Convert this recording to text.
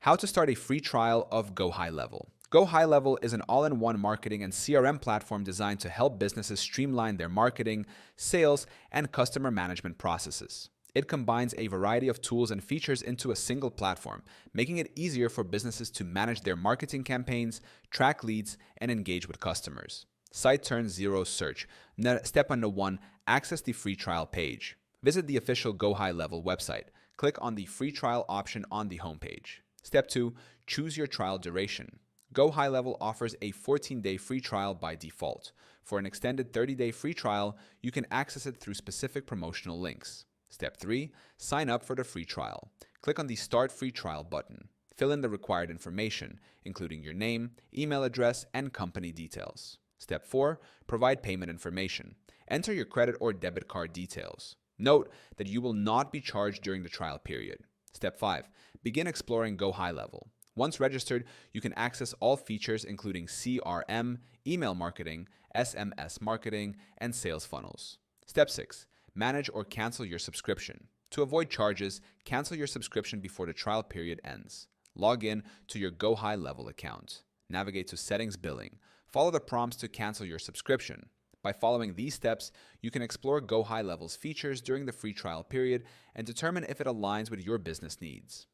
How to start a free trial of GoHighLevel. GoHighLevel is an all-in-one marketing and CRM platform designed to help businesses streamline their marketing, sales, and customer management processes. It combines a variety of tools and features into a single platform, making it easier for businesses to manage their marketing campaigns, track leads, and engage with customers. Site turn zero search. Step number 1, access the free trial page. Visit the official GoHighLevel website. Click on the free trial option on the homepage. Step 2, choose your trial duration. GoHighLevel offers a 14-day free trial by default. For an extended 30-day free trial, you can access it through specific promotional links. Step 3, sign up for the free trial. Click on the Start Free Trial button. Fill in the required information, including your name, email address, and company details. Step 4, provide payment information. Enter your credit or debit card details. Note that you will not be charged during the trial period. Step 5, begin exploring GoHighLevel. Once registered, you can access all features including CRM, email marketing, SMS marketing, and sales funnels. Step 6, manage or cancel your subscription. To avoid charges, cancel your subscription before the trial period ends. Log in to your GoHighLevel account. Navigate to Settings Billing. Follow the prompts to cancel your subscription. By following these steps, you can explore GoHighLevel's features during the free trial period and determine if it aligns with your business needs.